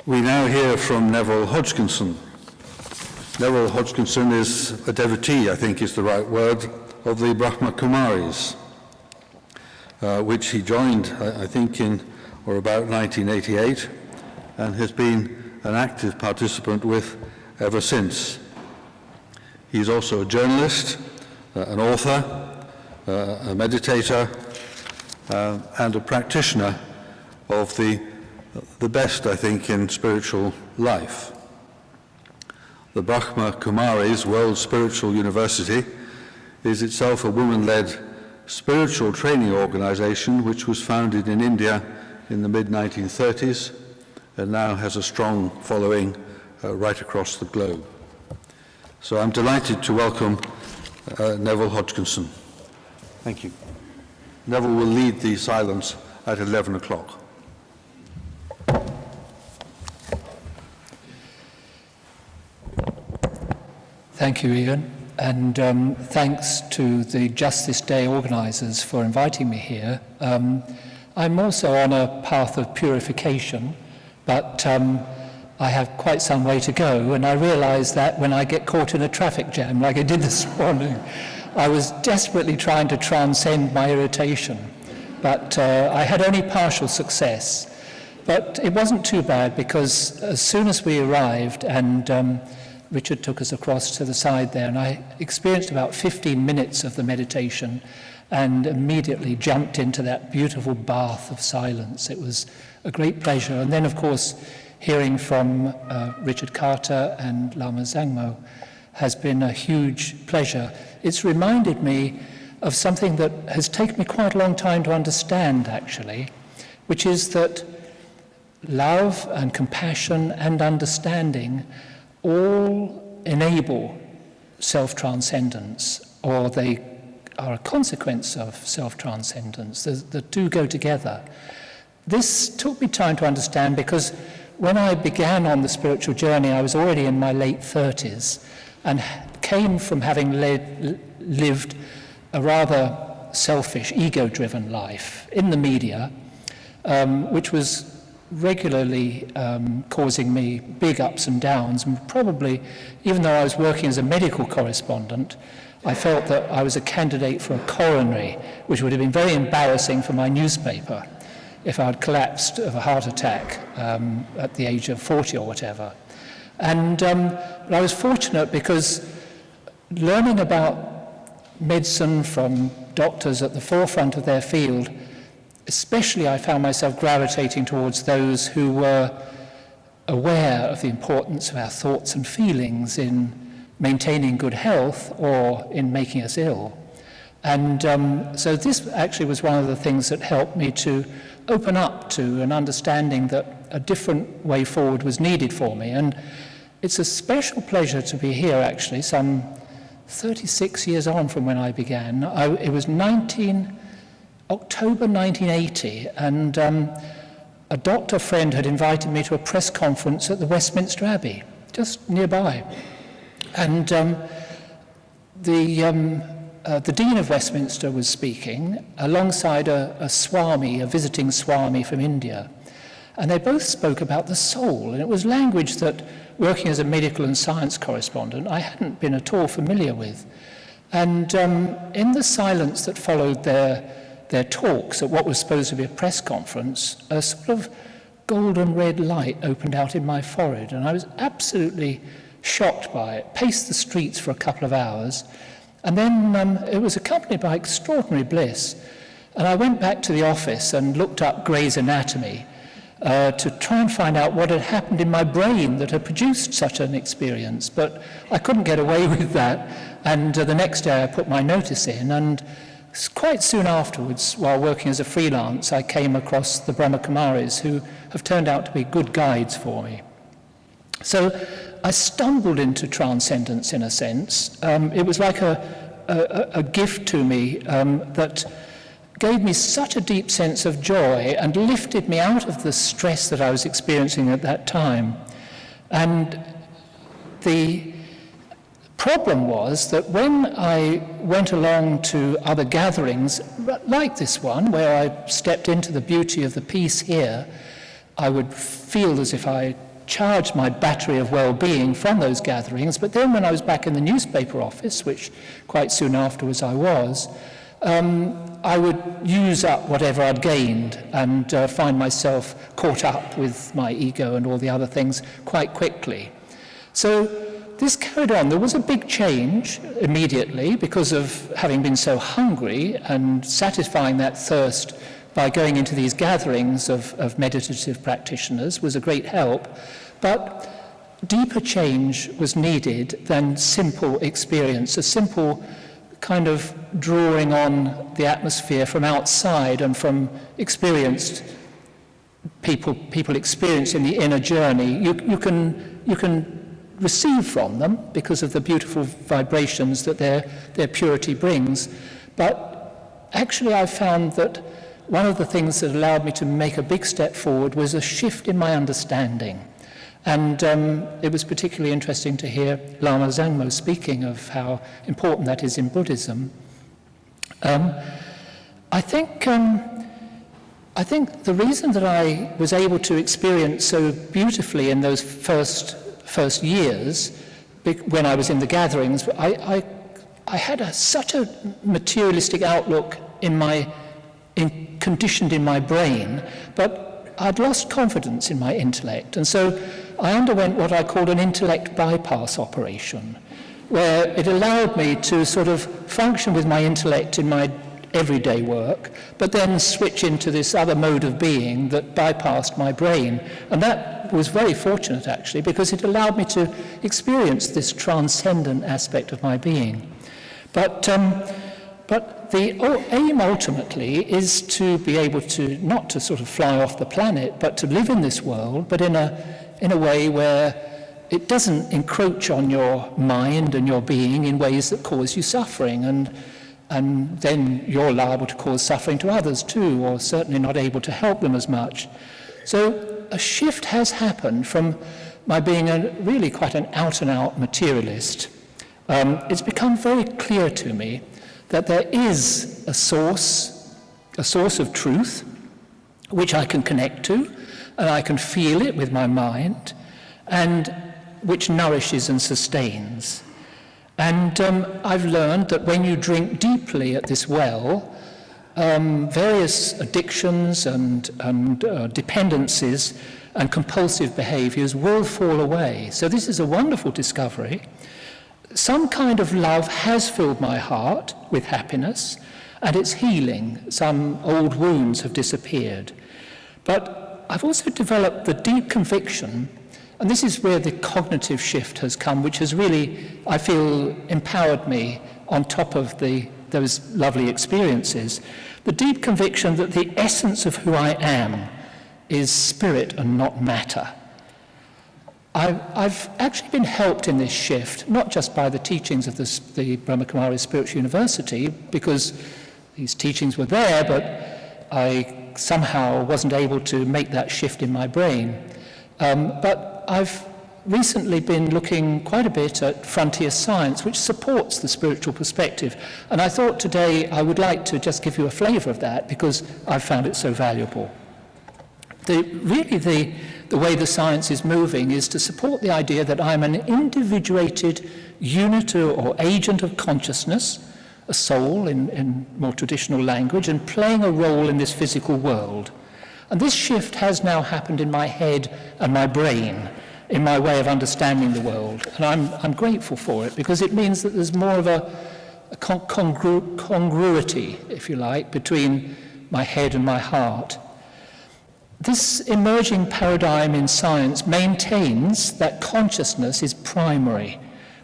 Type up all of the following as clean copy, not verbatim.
We now hear from Neville Hodgkinson. Neville Hodgkinson is a devotee, I think is the right word, of the Brahma Kumaris, which he joined, I think, in or about 1988, and has been an active participant with ever since. He's also a journalist, an author, a meditator, and a practitioner of the best, I think, in spiritual life. The Brahma Kumaris World Spiritual University is itself a woman-led spiritual training organization which was founded in India in the mid-1930s and now has a strong following right across the globe. So I'm delighted to welcome Neville Hodgkinson. Thank you. Neville will lead the silence at 11 o'clock. Thank you, Ian, and thanks to the Justice Day organisers for inviting me here. I'm also on a path of purification, but I have quite some way to go, and I realise that when I get caught in a traffic jam like I did this morning. I was desperately trying to transcend my irritation, but I had only partial success. But it wasn't too bad, because as soon as we arrived and Richard took us across to the side there, and I experienced about 15 minutes of the meditation and immediately jumped into that beautiful bath of silence. It was a great pleasure. And then, of course, hearing from Richard Carter and Lama Zangmo has been a huge pleasure. It's reminded me of something that has taken me quite a long time to understand, actually, which is that love and compassion and understanding all enable self-transcendence, or they are a consequence of self-transcendence. The two go together. This took me time to understand, because when I began on the spiritual journey, I was already in my late 30s and came from having lived a rather selfish, ego-driven life in the media, which was regularly causing me big ups and downs, and probably, even though I was working as a medical correspondent, I felt that I was a candidate for a coronary, which would have been very embarrassing for my newspaper if I had collapsed of a heart attack at the age of 40 or whatever. And but I was fortunate, because learning about medicine from doctors at the forefront of their field, especially I found myself gravitating towards those who were aware of the importance of our thoughts and feelings in maintaining good health or in making us ill. And so this actually was one of the things that helped me to open up to an understanding that a different way forward was needed for me. And it's a special pleasure to be here, actually, some 36 years on from when I began. It was October 1980, and a doctor friend had invited me to a press conference at the Westminster Abbey, just nearby. And the Dean of Westminster was speaking alongside a Swami, a visiting Swami from India. And they both spoke about the soul, and it was language that, working as a medical and science correspondent, I hadn't been at all familiar with. And in the silence that followed their talks at what was supposed to be a press conference, a sort of golden red light opened out in my forehead, and I was absolutely shocked by it, paced the streets for a couple of hours, and then it was accompanied by extraordinary bliss. And I went back to the office and looked up Gray's Anatomy to try and find out what had happened in my brain that had produced such an experience, but I couldn't get away with that. And the next day I put my notice in, and quite soon afterwards, while working as a freelance, I came across the Brahma Kumaris, who have turned out to be good guides for me. So I stumbled into transcendence, in a sense. It was like a gift to me that gave me such a deep sense of joy and lifted me out of the stress that I was experiencing at that time. And the problem was that when I went along to other gatherings, like this one, where I stepped into the beauty of the peace here, I would feel as if I charged my battery of well-being from those gatherings. But then when I was back in the newspaper office, which quite soon afterwards I was, I would use up whatever I'd gained and find myself caught up with my ego and all the other things quite quickly. So this carried on. There was a big change immediately because of having been so hungry, and satisfying that thirst by going into these gatherings of meditative practitioners was a great help. But deeper change was needed than simple experience, a simple kind of drawing on the atmosphere from outside and from experienced people experiencing the inner journey. You can receive from them because of the beautiful vibrations that their purity brings. But actually I found that one of the things that allowed me to make a big step forward was a shift in my understanding. And it was particularly interesting to hear Lama Zangmo speaking of how important that is in Buddhism. I think the reason that I was able to experience so beautifully in those first years, when I was in the gatherings, I had such a materialistic outlook conditioned in my brain, but I'd lost confidence in my intellect. And so I underwent what I called an intellect bypass operation, where it allowed me to sort of function with my intellect in my everyday work, but then switch into this other mode of being that bypassed my brain. And that was very fortunate, actually, because it allowed me to experience this transcendent aspect of my being. But the aim ultimately is to be able to, not to sort of fly off the planet, but to live in this world, but in a way where it doesn't encroach on your mind and your being in ways that cause you suffering, and then you're liable to cause suffering to others too, or certainly not able to help them as much. So a shift has happened from my being really quite an out-and-out materialist. It's become very clear to me that there is a source of truth, which I can connect to, and I can feel it with my mind, and which nourishes and sustains. And I've learned that when you drink deeply at this well, various addictions and dependencies and compulsive behaviors will fall away. So this is a wonderful discovery. Some kind of love has filled my heart with happiness, and it's healing. Some old wounds have disappeared. But I've also developed the deep conviction, and this is where the cognitive shift has come, which has really, I feel, empowered me on top of those lovely experiences. The deep conviction that the essence of who I am is spirit and not matter. I've actually been helped in this shift, not just by the teachings of the Brahmakumari Spiritual University, because these teachings were there, but I somehow wasn't able to make that shift in my brain. But I've recently been looking quite a bit at frontier science, which supports the spiritual perspective. And I thought today I would like to just give you a flavour of that, because I've found it so valuable. The way the science is moving is to support the idea that I'm an individuated unit or agent of consciousness, a soul in more traditional language, and playing a role in this physical world. And this shift has now happened in my head and my brain, in my way of understanding the world. And I'm grateful for it, because it means that there's more of a congruity, if you like, between my head and my heart. This emerging paradigm in science maintains that consciousness is primary,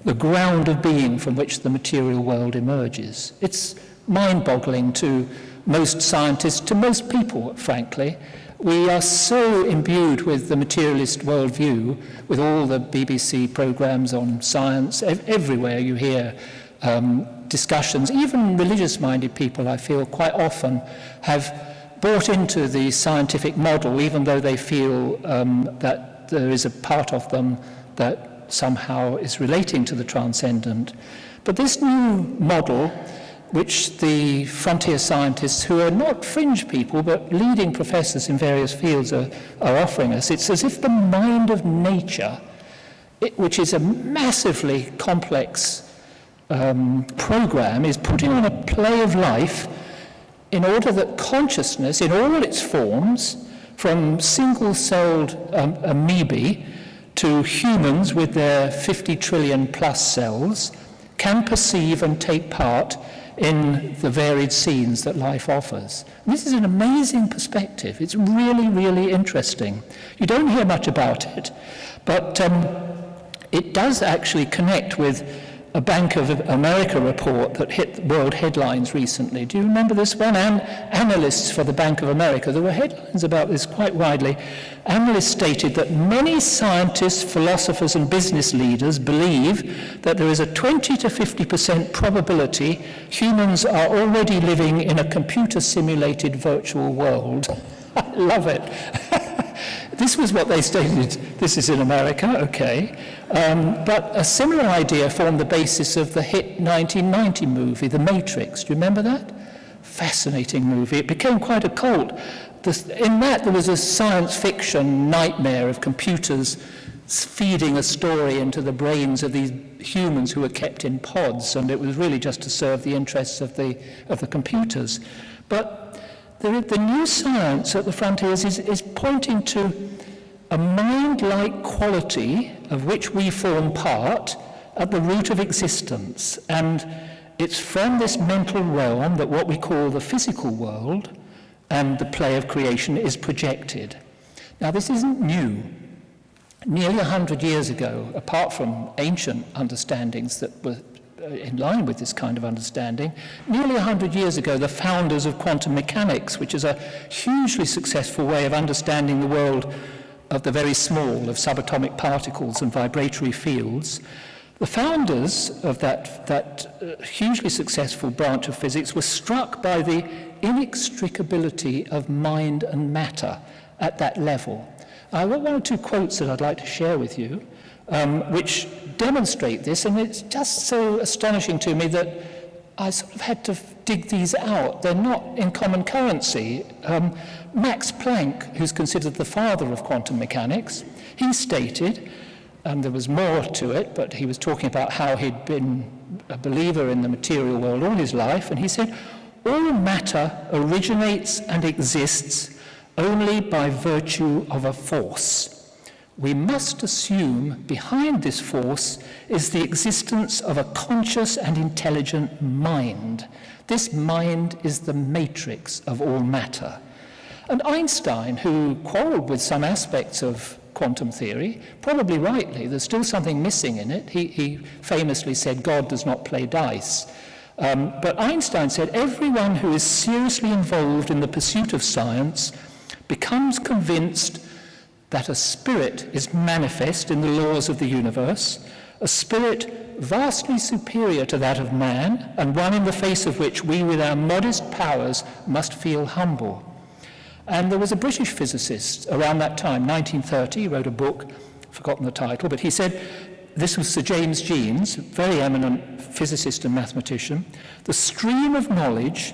the ground of being from which the material world emerges. It's mind-boggling to most scientists, to most people, frankly. We are so imbued with the materialist worldview, with all the BBC programs on science. Everywhere you hear discussions. Even religious-minded people, I feel, quite often have bought into the scientific model, even though they feel that there is a part of them that somehow is relating to the transcendent. But this new model which the frontier scientists, who are not fringe people but leading professors in various fields, are offering us. It's as if the mind of nature, which is a massively complex program, is putting on a play of life in order that consciousness, in all its forms, from single-celled amoebae to humans with their 50 trillion plus cells, can perceive and take part in the varied scenes that life offers. And this is an amazing perspective. It's really, really interesting. You don't hear much about it, but it does actually connect with a Bank of America report that hit world headlines recently. Do you remember this one? Analysts for the Bank of America, there were headlines about this quite widely. Analysts stated that many scientists, philosophers, and business leaders believe that there is a 20 to 50% probability humans are already living in a computer-simulated virtual world. I love it. This was what they stated. This is in America, okay. But a similar idea formed the basis of the hit 1990 movie, The Matrix. Do you remember that? Fascinating movie. It became quite a cult. In that, there was a science fiction nightmare of computers feeding a story into the brains of these humans who were kept in pods, and it was really just to serve the interests of the computers. But the new science at the frontiers is pointing to a mind-like quality of which we form part at the root of existence. And it's from this mental realm that what we call the physical world and the play of creation is projected. Now, this isn't new. Nearly 100 years ago, apart from ancient understandings that were in line with this kind of understanding, nearly 100 years ago, the founders of quantum mechanics, which is a hugely successful way of understanding the world of the very small, of subatomic particles and vibratory fields, the founders of that hugely successful branch of physics were struck by the inextricability of mind and matter at that level. I've got one or two quotes that I'd like to share with you, which demonstrate this, and it's just so astonishing to me that I sort of had to dig these out. They're not in common currency. Max Planck, who's considered the father of quantum mechanics, he stated, and there was more to it, but he was talking about how he'd been a believer in the material world all his life, and he said, all matter originates and exists only by virtue of a force. We must assume behind this force is the existence of a conscious and intelligent mind. This mind is the matrix of all matter. And Einstein, who quarreled with some aspects of quantum theory, probably rightly, there's still something missing in it. He famously said, God does not play dice. But Einstein said, everyone who is seriously involved in the pursuit of science becomes convinced that a spirit is manifest in the laws of the universe, a spirit vastly superior to that of man, and one in the face of which we with our modest powers must feel humble. And there was a British physicist around that time, 1930, he wrote a book, forgotten the title, but he said, this was Sir James Jeans, very eminent physicist and mathematician, the stream of knowledge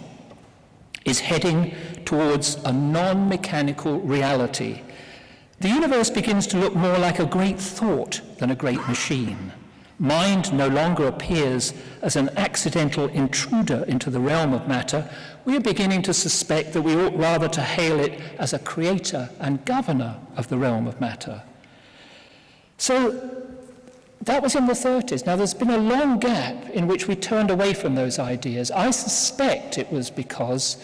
is heading towards a non-mechanical reality. The universe begins to look more like a great thought than a great machine. Mind no longer appears as an accidental intruder into the realm of matter. We are beginning to suspect that we ought rather to hail it as a creator and governor of the realm of matter. So that was in the 30s. Now, there's been a long gap in which we turned away from those ideas. I suspect it was because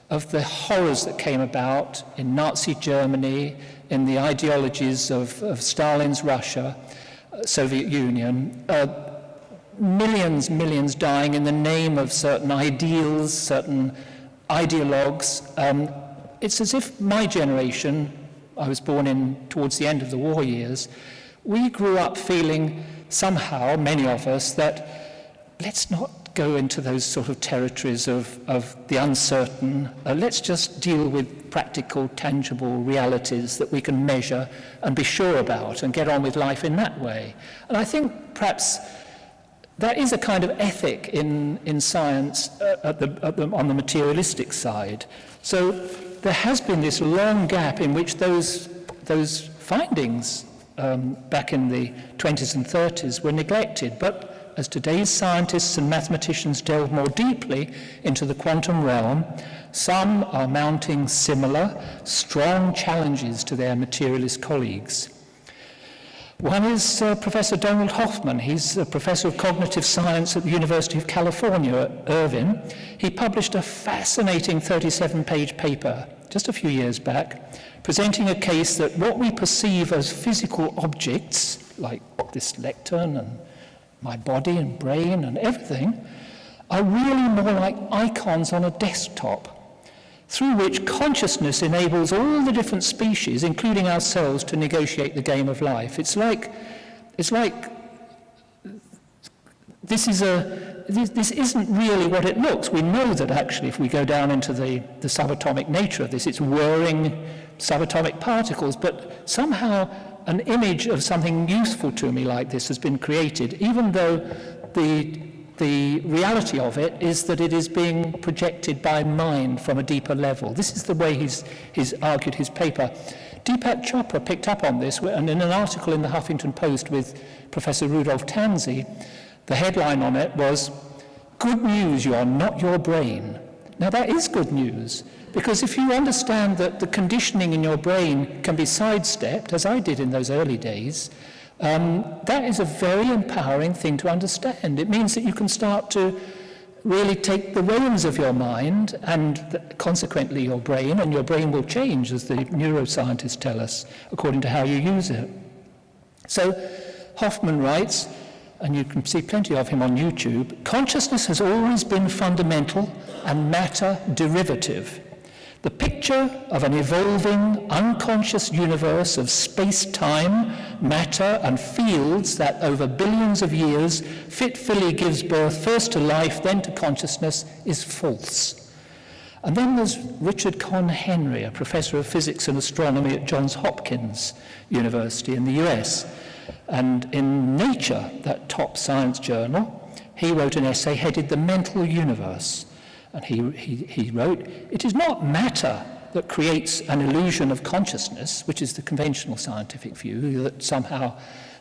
of the horrors that came about in Nazi Germany, in the ideologies of Stalin's Russia, Soviet Union, millions dying in the name of certain ideals, certain ideologues. It's as if my generation, I was born towards the end of the war years, we grew up feeling somehow, many of us, that let's not go into those sort of territories of the uncertain. Let's just deal with practical, tangible realities that we can measure and be sure about and get on with life in that way. And I think perhaps that is a kind of ethic in science on the materialistic side. So there has been this long gap in which those findings back in the 20s and 30s were neglected. But as today's scientists and mathematicians delve more deeply into the quantum realm, some are mounting similar, strong challenges to their materialist colleagues. One is Professor Donald Hoffman. He's a professor of cognitive science at the University of California at Irvine. He published a fascinating 37-page paper just a few years back, presenting a case that what we perceive as physical objects, like this lectern and my body and brain and everything, are really more like icons on a desktop, through which consciousness enables all the different species, including ourselves, to negotiate the game of life. It's like this isn't really what it looks. We know that actually if we go down into the subatomic nature of this, it's whirring subatomic particles, but somehow an image of something useful to me like this has been created, even though the reality of it is that it is being projected by mind from a deeper level. This is the way he's argued his paper. Deepak Chopra picked up on this, and in an article in the Huffington Post with Professor Rudolf Tanzi, the headline on it was, "Good news, you are not your brain." Now that is good news, because if you understand that the conditioning in your brain can be sidestepped, as I did in those early days, that is a very empowering thing to understand. It means that you can start to really take the reins of your mind and consequently your brain, and your brain will change, as the neuroscientists tell us, according to how you use it. So Hoffman writes, and you can see plenty of him on YouTube, consciousness has always been fundamental and matter derivative. The picture of an evolving, unconscious universe of space-time, matter, and fields that over billions of years fitfully gives birth first to life, then to consciousness, is false. And then there's Richard Conn Henry, a professor of physics and astronomy at Johns Hopkins University in the US. And in Nature, that top science journal, he wrote an essay headed "The Mental Universe." And he wrote, "It is not matter that creates an illusion of consciousness," which is the conventional scientific view, that somehow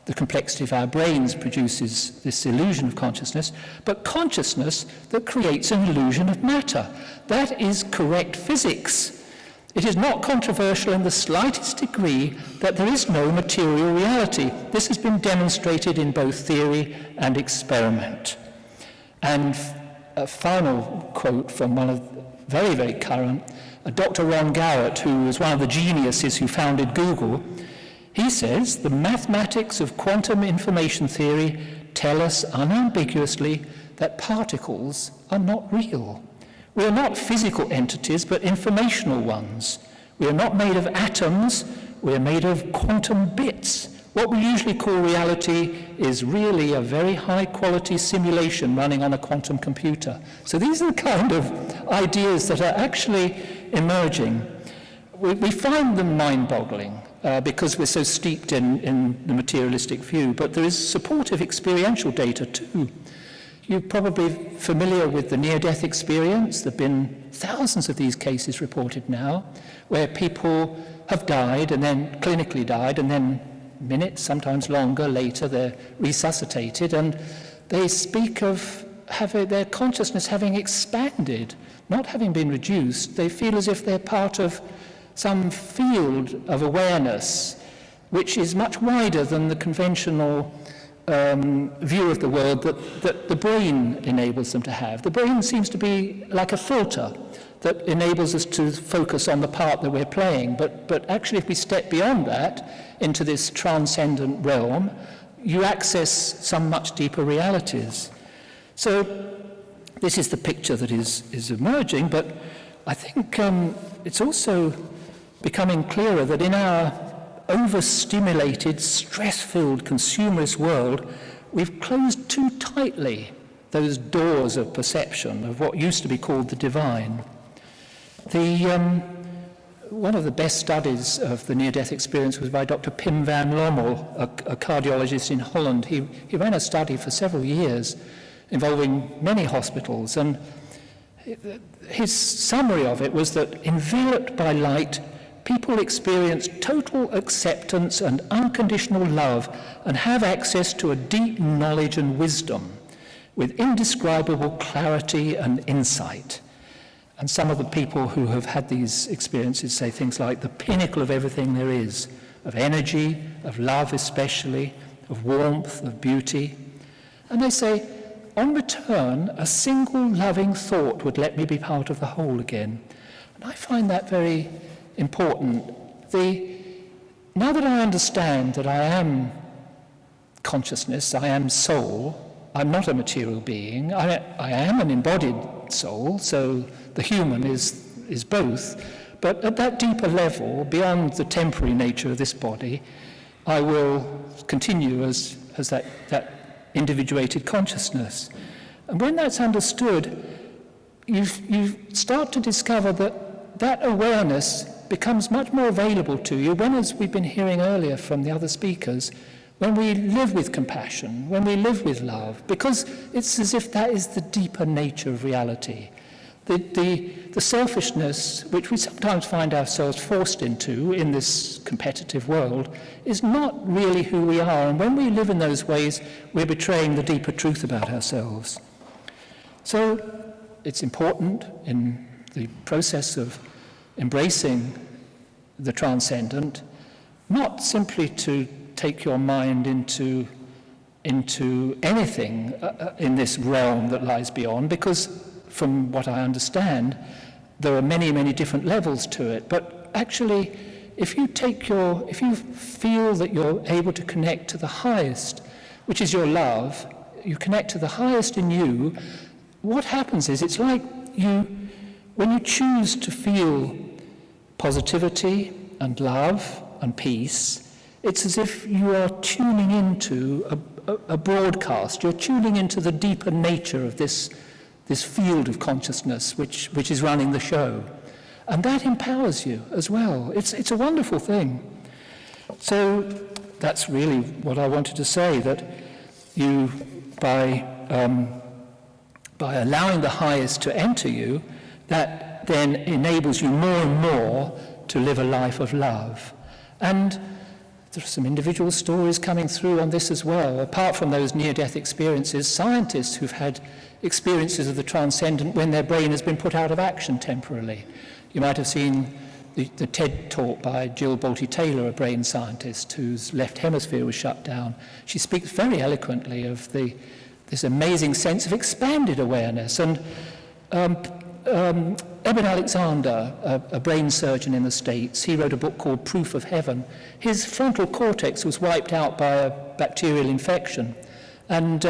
the complexity of our brains produces this illusion of consciousness, but consciousness that creates an illusion of matter. That is correct physics. It is not controversial in the slightest degree that there is no material reality. This has been demonstrated in both theory and experiment. And a final quote from one of very, very current, Dr. Ron Garrett, who was one of the geniuses who founded Google. He says, "The mathematics of quantum information theory tell us unambiguously that particles are not real. We are not physical entities, but informational ones. We are not made of atoms, we are made of quantum bits. What we usually call reality is really a very high-quality simulation running on a quantum computer." So these are the kind of ideas that are actually emerging. We find them mind-boggling because we're so steeped in the materialistic view, but there is supportive experiential data too. You're probably familiar with the near-death experience. There have been thousands of these cases reported now, where people have died and then clinically died, and then minutes, sometimes longer, later they're resuscitated, and they speak of their consciousness having expanded, not having been reduced. They feel as if they're part of some field of awareness which is much wider than the conventional view of the world that the brain enables them to have. The brain seems to be like a filter that enables us to focus on the part that we're playing. But actually, if we step beyond that into this transcendent realm, you access some much deeper realities. So this is the picture that is emerging, but I think it's also becoming clearer that in our overstimulated, stress-filled, consumerist world, we've closed too tightly those doors of perception of what used to be called the divine. one of the best studies of the near-death experience was by Dr. Pim van Lommel, a cardiologist in Holland. He ran a study for several years involving many hospitals, and his summary of it was that enveloped by light, people experience total acceptance and unconditional love and have access to a deep knowledge and wisdom with indescribable clarity and insight. And some of the people who have had these experiences say things like the pinnacle of everything there is, of energy, of love especially, of warmth, of beauty. And they say, on return, a single loving thought would let me be part of the whole again. And I find that very important. Now that I understand that I am consciousness, I am soul, I'm not a material being, I am an embodied soul, so the human is both, but at that deeper level, beyond the temporary nature of this body, I will continue as that individuated consciousness. And when that's understood, you start to discover that awareness becomes much more available to you when, as we've been hearing earlier from the other speakers, when we live with compassion, when we live with love, because it's as if that is the deeper nature of reality. The selfishness, which we sometimes find ourselves forced into in this competitive world, is not really who we are. And when we live in those ways, we're betraying the deeper truth about ourselves. So it's important in the process of embracing the transcendent, not simply to take your mind into anything in this realm that lies beyond, because from what I understand, there are many, many different levels to it. But actually, if you feel that you're able to connect to the highest, which is your love, you connect to the highest in you, what happens is it's like when you choose to feel positivity and love and peace, it's as if you are tuning into a broadcast. You're tuning into the deeper nature of this field of consciousness which is running the show. And that empowers you as well. It's a wonderful thing. So that's really what I wanted to say, that you, by allowing the highest to enter you, that then enables you more and more to live a life of love. And there are some individual stories coming through on this as well. Apart from those near-death experiences, scientists who've had experiences of the transcendent when their brain has been put out of action temporarily. You might have seen the TED talk by Jill Bolte-Taylor, a brain scientist whose left hemisphere was shut down. She speaks very eloquently of this amazing sense of expanded awareness. And Eben Alexander, a brain surgeon in the States, he wrote a book called Proof of Heaven. His frontal cortex was wiped out by a bacterial infection, and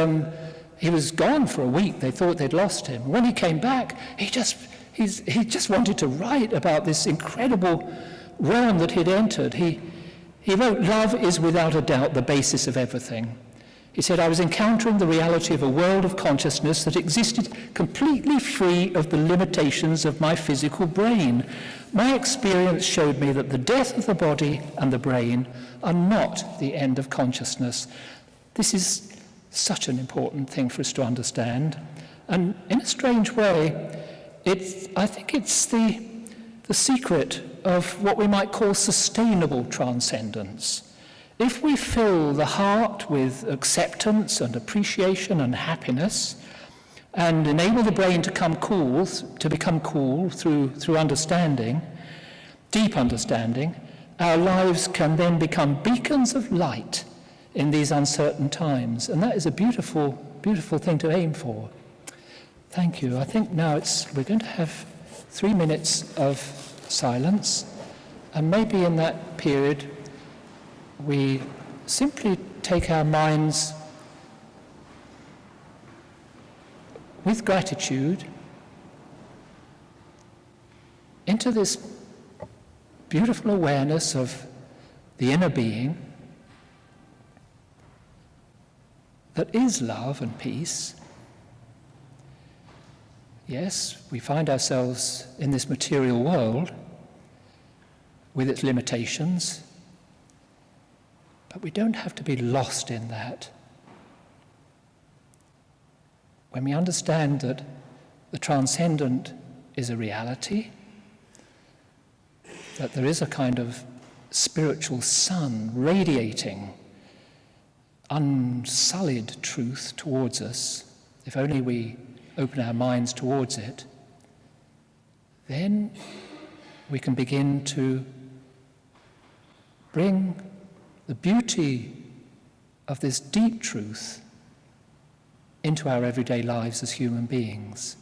he was gone for a week. They thought they'd lost him. When he came back, he just wanted to write about this incredible realm that he'd entered. He wrote, "Love is without a doubt the basis of everything." He said, "I was encountering the reality of a world of consciousness that existed completely free of the limitations of my physical brain. My experience showed me that the death of the body and the brain are not the end of consciousness." This is such an important thing for us to understand. And in a strange way, I think it's the secret of what we might call sustainable transcendence. If we fill the heart with acceptance and appreciation and happiness, and enable the brain to become cool through understanding, deep understanding, our lives can then become beacons of light in these uncertain times. And that is a beautiful, beautiful thing to aim for. Thank you. I think now we're going to have 3 minutes of silence, and maybe in that period we simply take our minds with gratitude into this beautiful awareness of the inner being that is love and peace. Yes, we find ourselves in this material world, with its limitations, but we don't have to be lost in that. When we understand that the transcendent is a reality, that there is a kind of spiritual sun radiating unsullied truth towards us, if only we open our minds towards it, then we can begin to bring the beauty of this deep truth into our everyday lives as human beings.